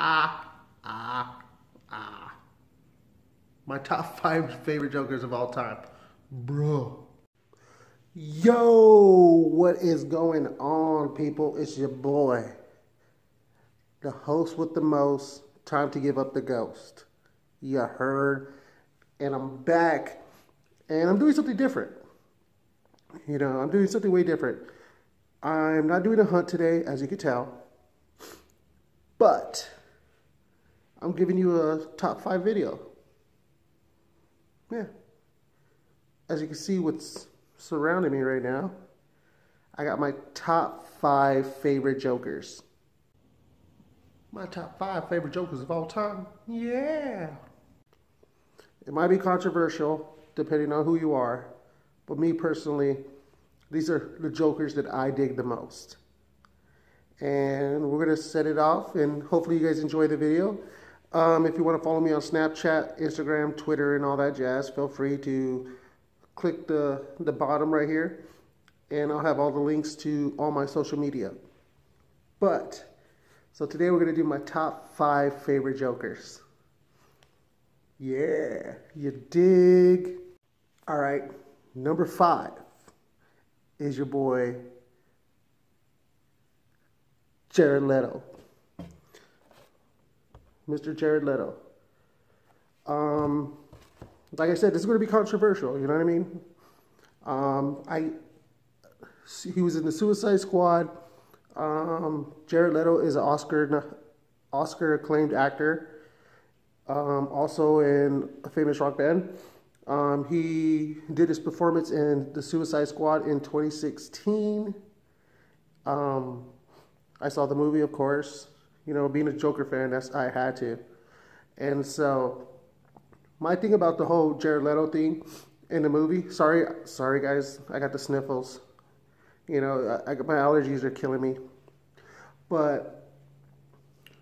Ah, ah, ah. My top 5 favorite Jokers of all time. Bro. Yo, what is going on, people? It's your boy, the host with the most. Time to give up the ghost. You heard? And I'm back. And I'm doing something different. I'm doing something way different. I'm not doing a hunt today, as you can tell. But I'm giving you a top 5 video. Yeah. As you can see what's surrounding me right now, I got my top 5 favorite Jokers. My top 5 favorite Jokers of all time. Yeah. It might be controversial, depending on who you are. But me personally, these are the Jokers that I dig the most. And we're going to set it off, and hopefully you guys enjoy the video. If you want to follow me on Snapchat, Instagram, Twitter, and all that jazz, feel free to click the bottom right here, and I'll have all the links to all my social media. So today we're going to do my top 5 favorite Jokers. Yeah, you dig? All right, number 5 is your boy, Jared Leto. Mr. Jared Leto. Like I said, this is going to be controversial, you know what I mean? He was in the Suicide Squad. Jared Leto is an Oscar acclaimed actor. Also in a famous rock band. He did his performance in the Suicide Squad in 2016. I saw the movie, of course. Being a Joker fan, I had to. And so, my thing about the whole Jared Leto thing in the movie, sorry guys, I got the sniffles. My allergies are killing me. But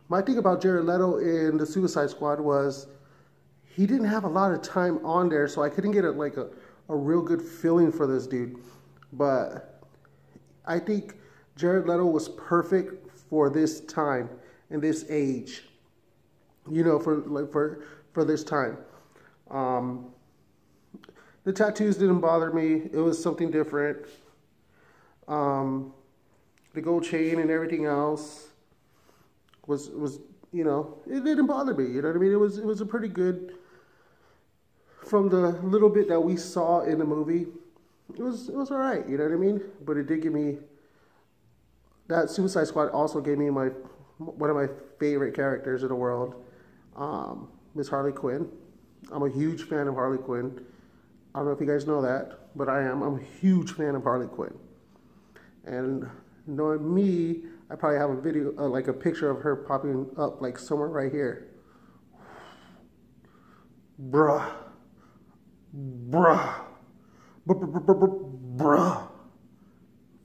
my thing about Jared Leto in the Suicide Squad was he didn't have a lot of time on there, so I couldn't get a real good feeling for this dude. But I think Jared Leto was perfect for this time and this age. For this time. The tattoos didn't bother me. It was something different. The gold chain and everything else was it didn't bother me. You know what I mean? It was a pretty good. From the little bit that we saw in the movie, it was all right. You know what I mean? But it did give me. That Suicide Squad also gave me one of my favorite characters in the world, Miss Harley Quinn. I'm a huge fan of Harley Quinn. I don't know if you guys know that, but I am. I'm a huge fan of Harley Quinn. And knowing me, I probably have a video, like a picture of her popping up like somewhere right here. Bruh.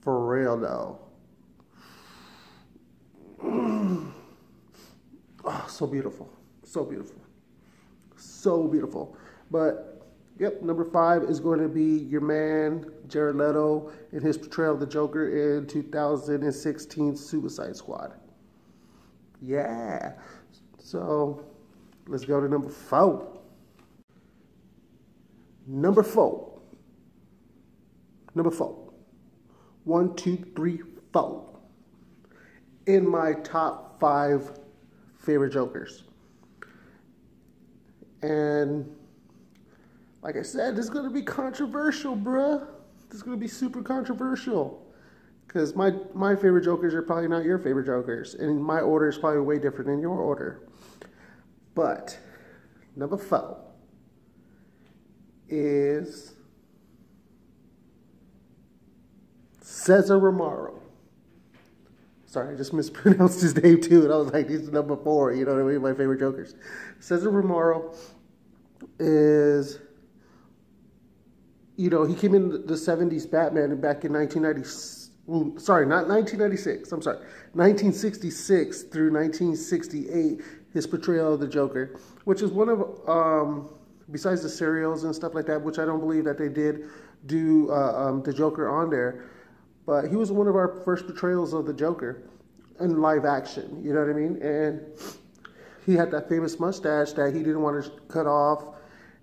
For real though. Oh, so beautiful. So beautiful. So beautiful. But, yep, number 5 is going to be your man, Jared Leto, in his portrayal of the Joker in 2016 Suicide Squad. Yeah. So, let's go to number 4. Number 4. 1, 2, 3, 4. In my top 5 favorite Jokers. And like I said, this is going to be controversial, bruh. This is going to be super controversial. Because my favorite Jokers are probably not your favorite Jokers. And my order is probably way different than your order. But number 4 is Cesar Romero. Sorry, I just mispronounced his name too, and I was like, "This is number 4." You know what I mean? My favorite Jokers. Cesar Romero is, he came in the 70s Batman back in 1990. Sorry, not 1996. I'm sorry, 1966 through 1968. His portrayal of the Joker, which is one of, besides the serials and stuff like that, which I don't believe that they did do the Joker on there. But he was one of our first portrayals of the Joker in live action, you know what I mean? And he had that famous mustache that he didn't want to cut off,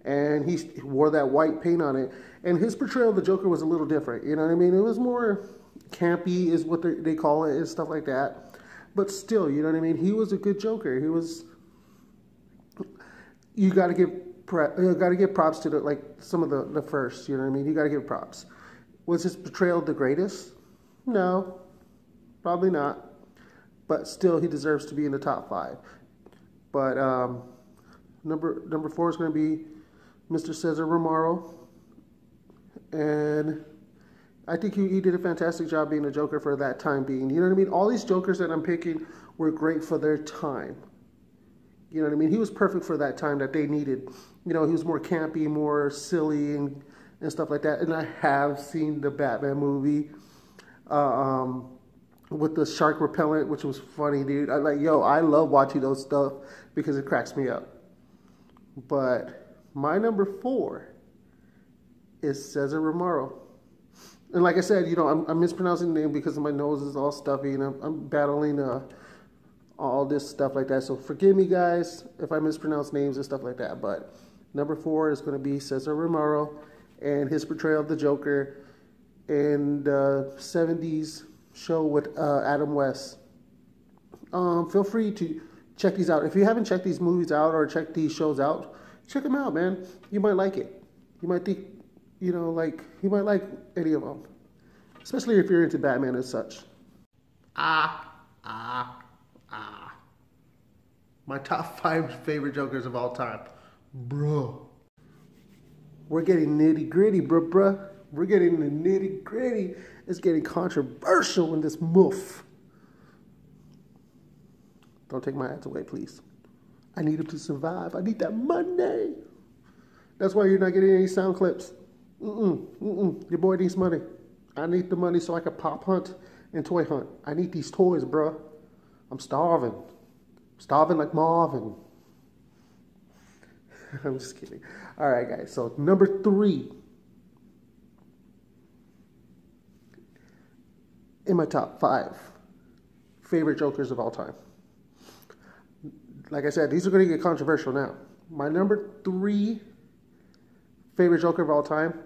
and he wore that white paint on it. And his portrayal of the Joker was a little different. You know what I mean? It was more campy, is what they call it, and stuff like that. But still, you know what I mean? He was a good Joker. He was. You got to give props to like some of the first. You know what I mean? You got to give props. Was his portrayal the greatest? No, probably not. But still, he deserves to be in the top 5. But number 4 is going to be Mr. Cesar Romero, and I think he did a fantastic job being a Joker for that time being. You know what I mean? All these Jokers that I'm picking were great for their time. You know what I mean? He was perfect for that time that they needed. You know, he was more campy, more silly, and stuff like that. And I have seen the Batman movie with the shark repellent, which was funny, dude. I love watching those stuff because it cracks me up. But my number 4 is Cesar Romero. And like I said, you know, I'm mispronouncing the name because my nose is all stuffy and I'm battling all this stuff like that. So forgive me, guys, if I mispronounce names and stuff like that. But number 4 is going to be Cesar Romero and his portrayal of the Joker in the 70s show with Adam West. Feel free to check these out. If you haven't checked these movies out or checked these shows out, check them out, man. You might like it. You might think, you know, like, you might like any of them. Especially if you're into Batman and such. My top 5 favorite Jokers of all time. Bro. We're getting nitty gritty, bruh. We're getting the nitty gritty. It's getting controversial in this moof. Don't take my ads away, please. I need him to survive. I need that money. That's why you're not getting any sound clips. Your boy needs money. I need the money so I can pop hunt and toy hunt. I need these toys, bruh. I'm starving. Starving like Marvin. I'm just kidding. All right, guys. So number 3 in my top 5 favorite Jokers of all time. Like I said, these are going to get controversial now. My number 3 favorite Joker of all time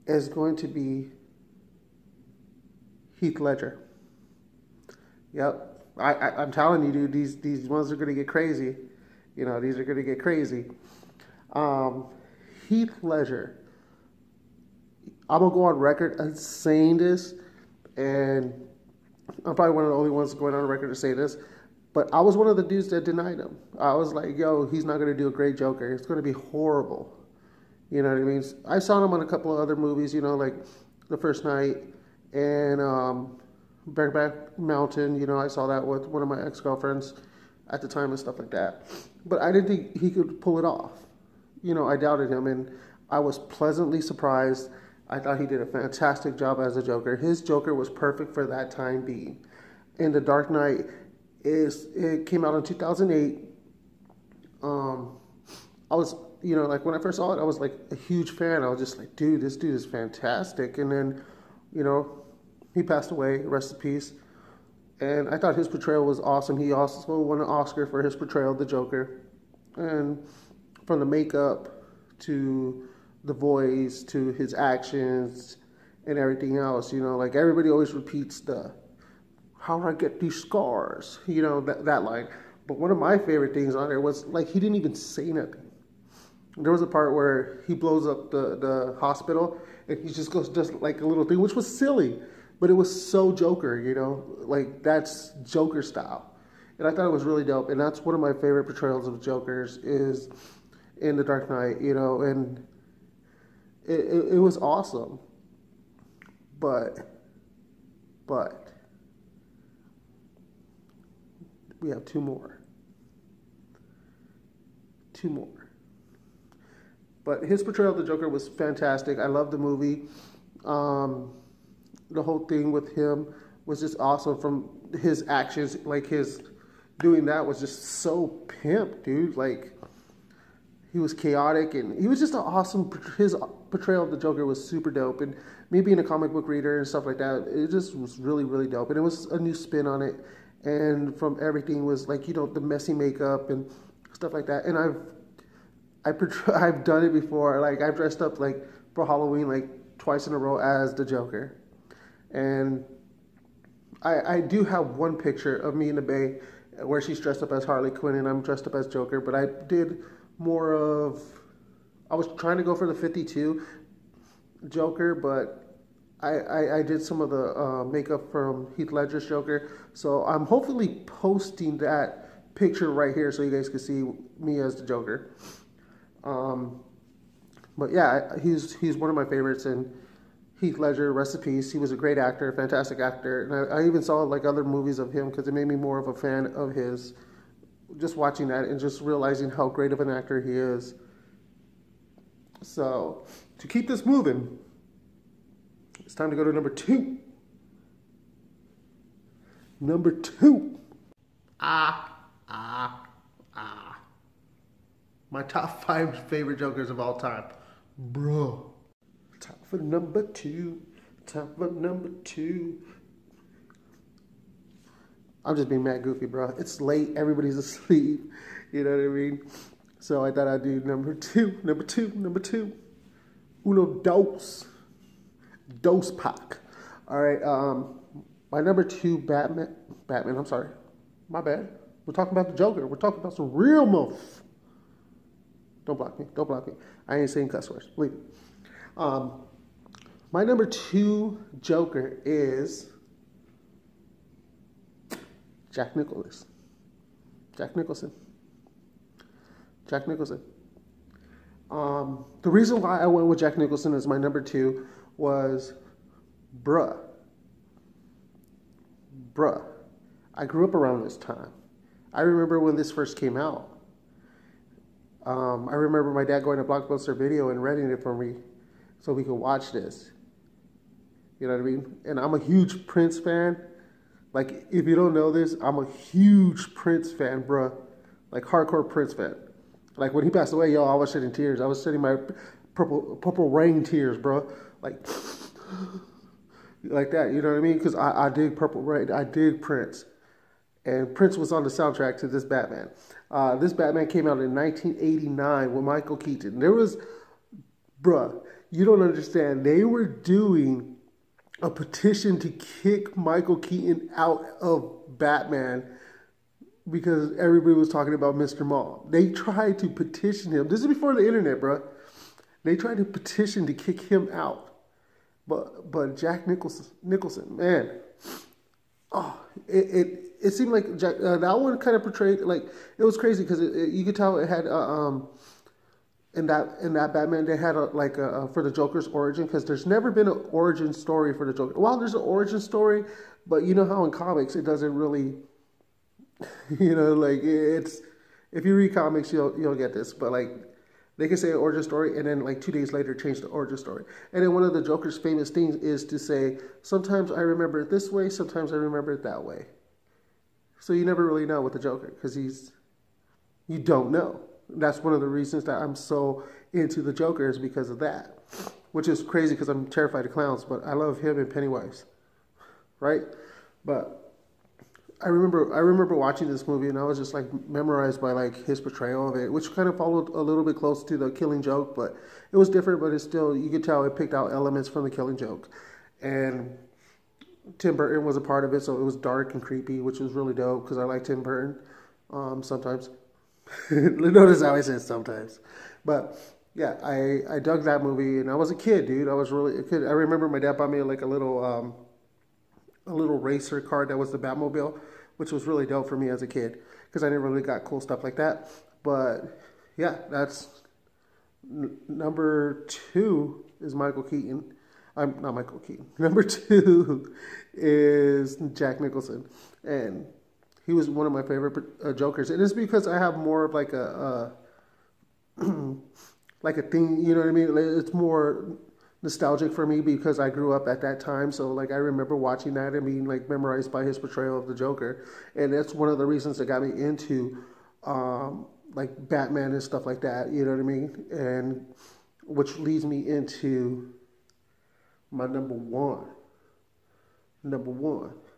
is going to be Heath Ledger. Yep. I'm telling you, dude, these ones are going to get crazy. You know, these are going to get crazy. Heath Ledger. I'm going to go on record as saying this, and I'm probably one of the only ones going on record to say this, but I was one of the dudes that denied him. I was like, yo, he's not going to do a great Joker. It's going to be horrible. You know what I mean? I saw him on a couple of other movies, you know, like The First Night and Bareback Mountain. You know, I saw that with one of my ex-girlfriends at the time and stuff like that. But I didn't think he could pull it off. You know, I doubted him, and I was pleasantly surprised. I thought he did a fantastic job as a Joker. His Joker was perfect for that time being. And The Dark Knight it came out in 2008. I was, you know, like when I first saw it, I was like a huge fan. I was just like, dude, this dude is fantastic. And then, you know, he passed away, rest in peace. And I thought his portrayal was awesome. He also won an Oscar for his portrayal of the Joker. And from the makeup to the voice to his actions and everything else, you know, like everybody always repeats how do I get these scars? You know, that line. But one of my favorite things on there was like he didn't even say nothing. There was a part where he blows up the hospital and he just goes just like a little thing, which was silly, but it was so Joker, you know, like that's Joker style. And I thought it was really dope. And that's one of my favorite portrayals of Jokers is in The Dark Knight, you know, and it was awesome. But we have two more. But his portrayal of the Joker was fantastic. I love the movie. The whole thing with him was just awesome from his actions. Like his doing that was just so pimp, dude. Like he was chaotic and he was just an awesome, his portrayal of the Joker was super dope. And me being a comic book reader and stuff like that, it just was really, really dope. And it was a new spin on it. and from everything was like, you know, the messy makeup and stuff like that. And I've done it before. Like I've dressed up like for Halloween like twice in a row as the Joker, and I do have one picture of me in the Bay where she's dressed up as Harley Quinn and I'm dressed up as Joker. But I did more of, I was trying to go for the 52 Joker, but I did some of the makeup from Heath Ledger's Joker. So I'm hopefully posting that picture right here so you guys can see me as the Joker. But yeah, he's one of my favorites, and Heath Ledger, rest in peace. He was a great actor, fantastic actor, and I even saw like other movies of him because it made me more of a fan of his. Just watching that and just realizing how great of an actor he is. So to keep this moving, it's time to go to number 2. Number 2. My top 5 favorite Jokers of all time. Bro. Time for number 2. Time for number 2. I'm just being mad goofy, bro. It's late. Everybody's asleep. You know what I mean? So I thought I'd do number 2. Number 2. Number 2. Uno dos. Dos pack. All right. My number 2, Batman. I'm sorry. My bad. We're talking about the Joker. We're talking about some real moves. Don't block me. Don't block me. I ain't saying cuss words. Believe me. My number 2 Joker is Jack Nicholson. Jack Nicholson. The reason why I went with Jack Nicholson as my number 2 was, bruh. I grew up around this time. I remember when this first came out. I remember my dad going to Blockbuster Video and renting it for me so we could watch this. You know what I mean? And I'm a huge Prince fan. Like, if you don't know this, I'm a huge Prince fan, bruh. Like, hardcore Prince fan. Like, when he passed away, yo, I was shedding tears. I was shedding my purple rain tears, bro. Like that, you know what I mean? Because I dig Purple Rain. I dig Prince. And Prince was on the soundtrack to this Batman. This Batman came out in 1989 with Michael Keaton. There was, bruh, you don't understand. They were doing a petition to kick Michael Keaton out of Batman because everybody was talking about Mr. Mom. They tried to petition him. This is before the internet, bruh. They tried to petition to kick him out. But Jack Nicholson, man, oh, it seemed like Jack, that one kind of portrayed, like, it was crazy because you could tell it had in that Batman they had for the Joker's origin, because there's never been an origin story for the Joker. Well, there's an origin story, but you know how in comics it doesn't really, you know, like, it's, if you read comics you'll get this, but like, they can say an origin story and then like 2 days later change the origin story. And then one of the Joker's famous things is to say, sometimes I remember it this way, sometimes I remember it that way. So you never really know with the Joker because you don't know. That's one of the reasons that I'm so into the Joker, is because of that. Which is crazy because I'm terrified of clowns, but I love him and Pennywise. Right? But I remember watching this movie and I was just like memorized by like his portrayal of it, which kind of followed a little bit close to the Killing Joke, but it was different, but it's still, you could tell it picked out elements from the Killing Joke. And Tim Burton was a part of it, so it was dark and creepy, which was really dope because I like Tim Burton sometimes. Notice how I said sometimes. But yeah, I dug that movie and I was a kid, dude. I was really a kid. I remember my dad bought me like a little racer car that was the Batmobile, which was really dope for me as a kid because I never really got cool stuff like that. But yeah, that's number 2 is Michael Keaton. I'm not Michael Keaton. Number 2 is Jack Nicholson, and he was one of my favorite Jokers. And it's because I have more of like a like a thing, you know what I mean? It's more nostalgic for me because I grew up at that time. So like I remember watching that and being like memorized by his portrayal of the Joker. And that's one of the reasons that got me into like Batman and stuff like that, you know what I mean? And which leads me into my number one.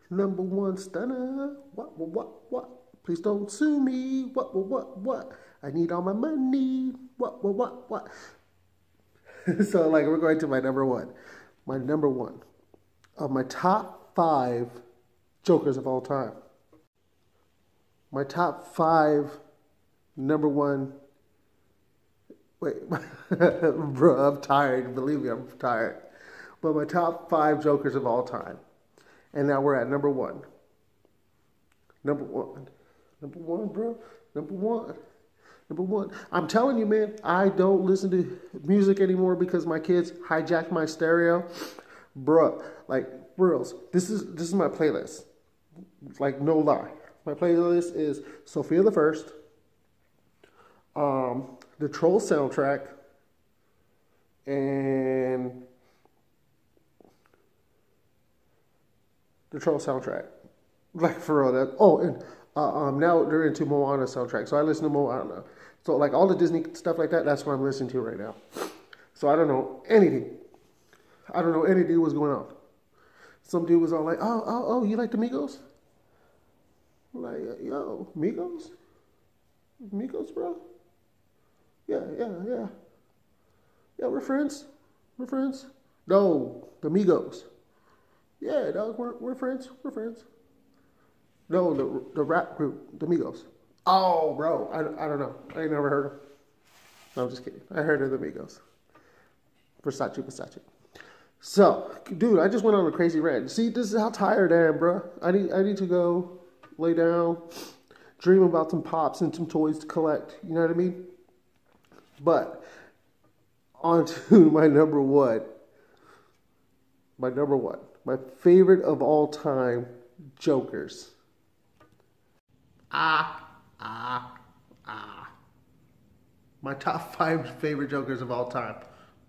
Number one stunner. What? Please don't sue me. What? I need all my money. What? So, like, we're going to my number one. My number one of my top 5 Jokers of all time. My top 5 number one. Wait, bro, I'm tired. Believe me, I'm tired. But my top 5 Jokers of all time. And now we're at number one. Number one, bro. Number one. I'm telling you, man, I don't listen to music anymore because my kids hijacked my stereo. Bruh, like, reals. This is my playlist. Like, no lie. My playlist is Sophia the First, the Troll soundtrack, and the Troll soundtrack. Like, for real. That. Oh, and now they're into Moana soundtrack. So I listen to Moana. So, like, all the Disney stuff like that, that's what I'm listening to right now. So I don't know anything. I don't know anything what's going on. Some dude was all like, oh, you like the Migos? Like, yo, Migos? Migos, bro? Yeah, we're friends. No, the Migos. Yeah, dog, we're friends. No, the rap group, the Migos. Oh, bro, I don't know. I ain't never heard of them. No, I'm just kidding. I heard of the Migos. Versace. So, dude, I just went on a crazy rant. See, this is how tired I am, bro. I need to go lay down, dream about some pops and some toys to collect. You know what I mean? But on to my number one. My favorite of all time Jokers. My top 5 favorite Jokers of all time.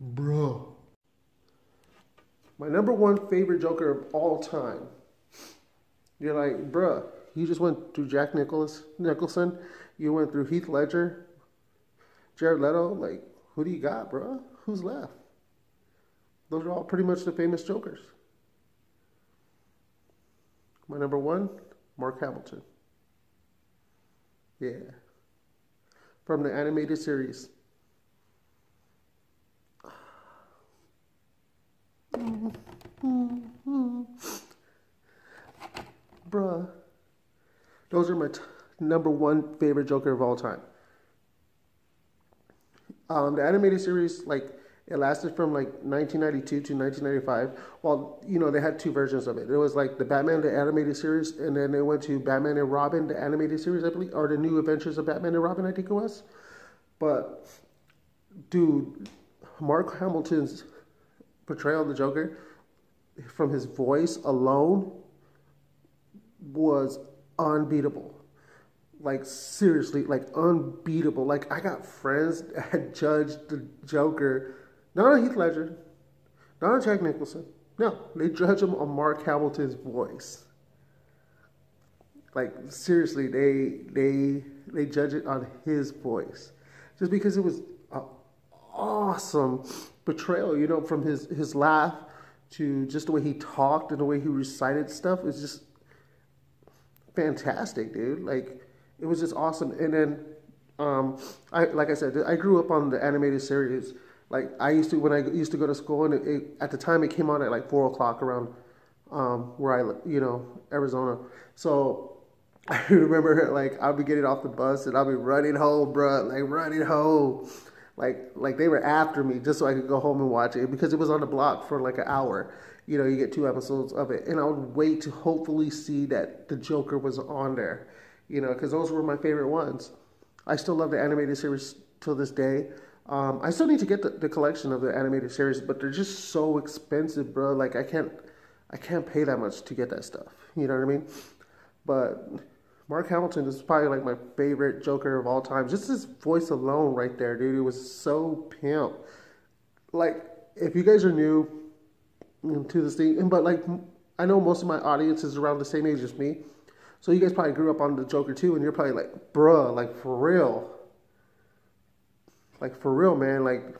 Bro. My number one favorite Joker of all time. You're like, bruh, you just went through Jack Nicholson. You went through Heath Ledger, Jared Leto. Like, who do you got, bruh? Who's left? Those are all pretty much the famous Jokers. My number one, Mark Hamilton. Yeah. From the animated series. Bruh. Those are my number one favorite Joker of all time. The animated series, like, it lasted from like 1992 to 1995. Well, you know, they had 2 versions of it. It was like the Batman, the animated series, and then they went to Batman and Robin, the animated series, I believe, or the New Adventures of Batman and Robin, I think it was. But, dude, Mark Hamilton's portrayal of the Joker, from his voice alone, was unbeatable. Like, seriously, like, unbeatable. Like, I got friends that had judged the Joker, not on Heath Ledger, not on Jack Nicholson. No, they judge him on Mark Hamilton's voice. Like, seriously, they judge it on his voice. Just because it was an awesome portrayal, you know, from his laugh to just the way he talked and the way he recited stuff. It's just fantastic, dude. Like, it was just awesome. And then, like I said, I grew up on the animated series. Like, when I used to go to school, and at the time it came on at like 4 o'clock around where Arizona. So I remember, like, I'll be getting off the bus and I'll be running home, bro, like running home. Like they were after me just so I could go home and watch it because it was on the block for like an hour. You know, you get 2 episodes of it. And I would wait to hopefully see that the Joker was on there. You know, because those were my favorite ones. I still love the animated series till this day. I still need to get the collection of the animated series, but they're just so expensive, bro. Like, I can't pay that much to get that stuff. You know what I mean? But Mark Hamilton is probably like my favorite Joker of all time. Just his voice alone right there, dude. It was so pimp. Like, if you guys are new to this thing, but like, I know most of my audience is around the same age as me. So you guys probably grew up on the Joker too, and you're probably like, bruh, like, for real. Like, for real, man. Like,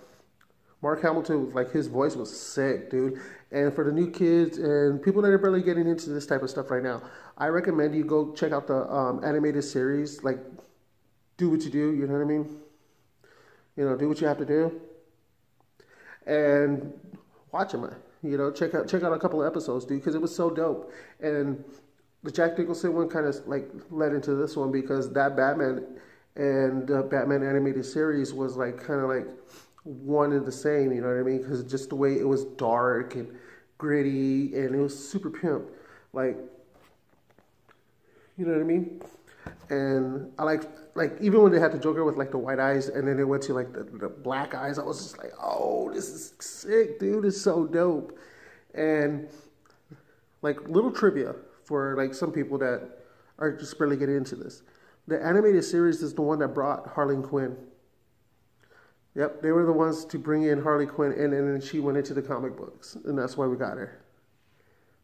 Mark Hamilton, like his voice was sick, dude. And for the new kids and people that are barely getting into this type of stuff right now, I recommend you go check out the animated series. Like, do what you do, you know what I mean? You know, do what you have to do, and watch them. You know, check out a couple of episodes, dude, because it was so dope. And the Jack Nicholson one kind of like led into this one because that Batman and the Batman animated series was like kind of like one and the same. You know what I mean? Because just the way it was dark and gritty, and it was super pimp, like, you know what I mean? And I like even when they had the Joker with like the white eyes, and then they went to like the black eyes, I was just like, oh, this is sick, dude. It's so dope. And like little trivia for like some people that are just barely getting into this. The animated series is the one that brought Harley Quinn. Yep, they were the ones to bring in Harley Quinn, and then she went into the comic books, and that's why we got her.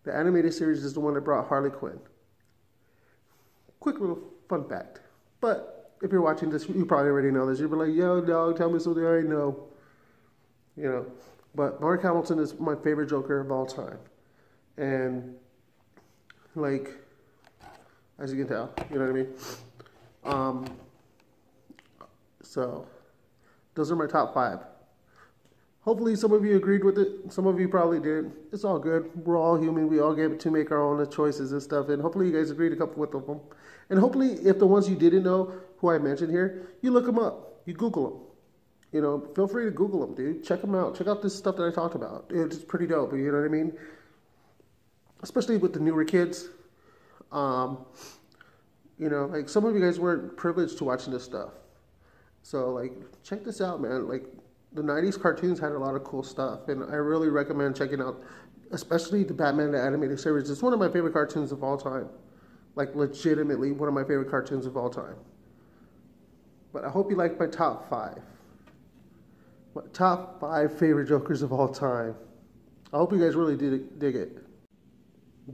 The animated series is the one that brought Harley Quinn. Quick little fun fact. But if you're watching this, you probably already know this. You'll be like, yo, dog, tell me something I already know. You know, but Mark Hamilton is my favorite Joker of all time. And, like, as you can tell, you know what I mean? So, those are my top 5. Hopefully some of you agreed with it. Some of you probably did. It's all good. We're all human. We all get to make our own choices and stuff. And hopefully you guys agreed a couple with them. And hopefully if the ones you didn't know, who I mentioned here, you look them up. You Google them. You know, feel free to Google them, dude. Check them out. Check out this stuff that I talked about. It's pretty dope. You know what I mean? Especially with the newer kids. You know, like some of you guys weren't privileged to watching this stuff. So, like, check this out, man. Like, the 90s cartoons had a lot of cool stuff, and I really recommend checking out, especially the Batman the Animated Series. It's one of my favorite cartoons of all time. Like, legitimately one of my favorite cartoons of all time. But I hope you like my top 5. My top 5 favorite Jokers of all time. I hope you guys really dig it.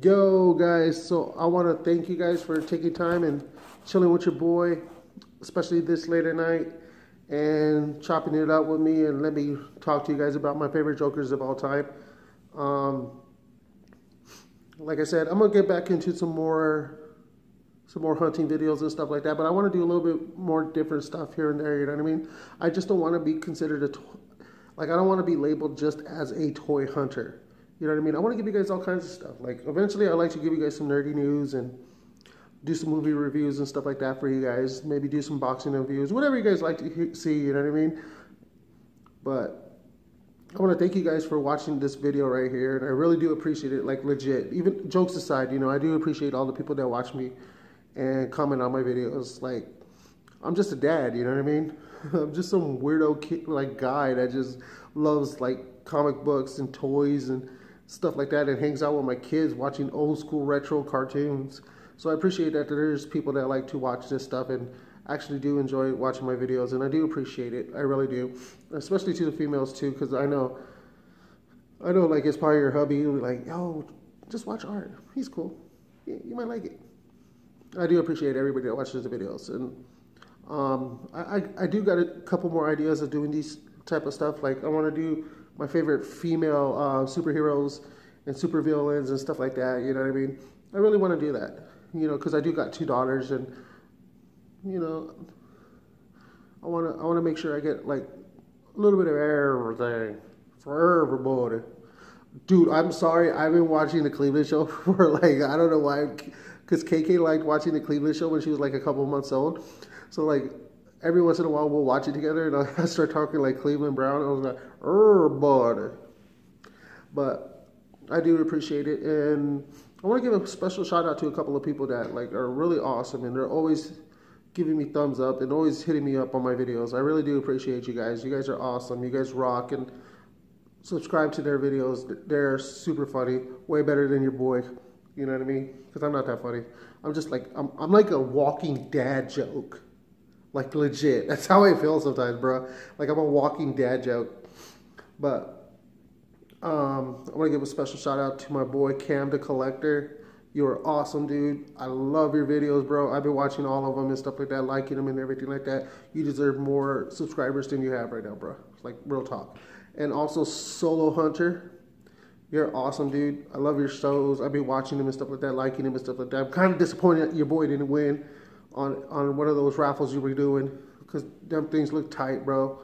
Yo, guys, so I want to thank you guys for taking time and chilling with your boy, especially this late at night, and chopping it up with me and let me talk to you guys about my favorite Jokers of all time. Like I said, I'm going to get back into some more hunting videos and stuff like that, but I want to do a little bit more different stuff here and there, you know what I mean? I just don't want to be considered I don't want to be labeled just as a toy hunter. You know what I mean? I want to give you guys all kinds of stuff. Like, eventually I'd like to give you guys some nerdy news and do some movie reviews and stuff like that for you guys. Maybe do some boxing reviews, whatever you guys like to see, you know what I mean? But I want to thank you guys for watching this video right here, and I really do appreciate it, like legit. Even jokes aside, you know, I do appreciate all the people that watch me and comment on my videos. Like, I'm just a dad, you know what I mean? I'm just some weirdo kid, like guy that just loves like comic books and toys and stuff like that, and hangs out with my kids watching old school retro cartoons. So I appreciate that there's people that like to watch this stuff and actually do enjoy watching my videos, and I do appreciate it. I really do, especially to the females too, because I know like it's probably your hubby. You'll be like, yo, just watch Art. He's cool. Yeah, you might like it. I do appreciate everybody that watches the videos, and I do got a couple more ideas of doing these type of stuff. Like, I want to do my favorite female superheroes and supervillains and stuff like that. You know what I mean? I really want to do that. You know, because I do got 2 daughters, and you know, I want to make sure I get like a little bit of everything for everybody. Dude, I'm sorry, I've been watching the Cleveland Show for like, I don't know why, because KK liked watching the Cleveland Show when she was like a couple months old. So like every once in a while we'll watch it together, and I start talking like Cleveland Brown. I was like, everybody. But I do appreciate it, and I want to give a special shout out to a couple of people that like are really awesome, and they're always giving me thumbs up and always hitting me up on my videos. I really do appreciate you guys. You guys are awesome. You guys rock, and subscribe to their videos. They're super funny, way better than your boy. You know what I mean? Because I'm not that funny. I'm just like, I'm like a walking dad joke. Like, legit. That's how I feel sometimes, bro. Like, I'm a walking dad joke. But I want to give a special shout out to my boy Cam the Collector. You are awesome, dude. I love your videos, bro. I've been watching all of them and stuff like that, liking them and everything like that. You deserve more subscribers than you have right now, bro. Like, real talk. And also Solo Hunter. You're awesome, dude. I love your shows. I've been watching them and stuff like that, liking them and stuff like that. I'm kind of disappointed that your boy didn't win on one of those raffles you were doing, because them things look tight, bro.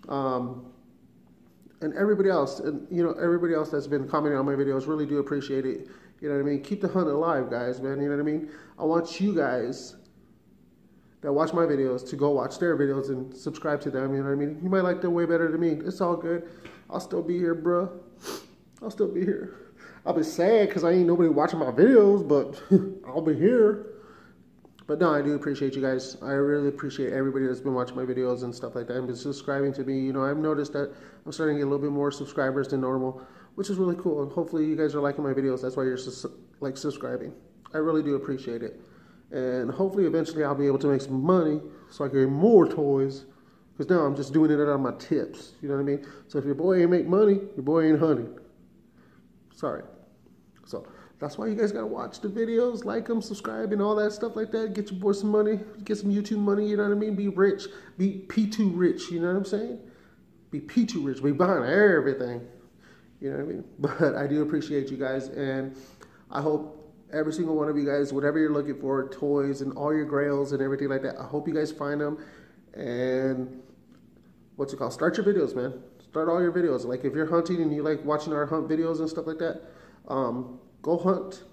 And everybody else, and you know, everybody else that's been commenting on my videos, really do appreciate it. You know what I mean? Keep the hunt alive, guys, man. You know what I mean? I want you guys that watch my videos to go watch their videos and subscribe to them. You know what I mean? You might like them way better than me. It's all good. I'll still be here, bro. I'll still be here. I'll be sad because I ain't nobody watching my videos, but I'll be here. But no, I do appreciate you guys. I really appreciate everybody that's been watching my videos and stuff like that and been subscribing to me. You know, I've noticed that I'm starting to get a little bit more subscribers than normal, which is really cool. And hopefully you guys are liking my videos. That's why you're like subscribing. I really do appreciate it. And hopefully eventually I'll be able to make some money so I can get more toys. Because now I'm just doing it out of my tips. You know what I mean? So if your boy ain't make money, your boy ain't hunting. Sorry. So that's why you guys gotta watch the videos, like them, subscribe, and all that stuff like that. Get your boy some money, get some YouTube money. You know what I mean? Be rich, be P2 rich. You know what I'm saying? Be P2 rich. Be buying everything. You know what I mean? But I do appreciate you guys, and I hope every single one of you guys, whatever you're looking for, toys and all your grails and everything like that, I hope you guys find them. And what's it called? Start your videos, man. Start all your videos. Like if you're hunting and you like watching our hunt videos and stuff like that, go hunt.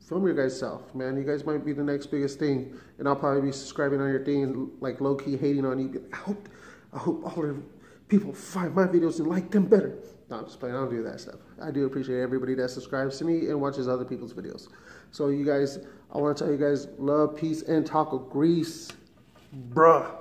Film your guys' self, man. You guys might be the next biggest thing, and I'll probably be subscribing on your thing and like low key hating on you. I hope all the people find my videos and like them better. No, I'm just playing. I don't do that stuff. I do appreciate everybody that subscribes to me and watches other people's videos. So you guys, I want to tell you guys, love, peace, and taco grease, bruh.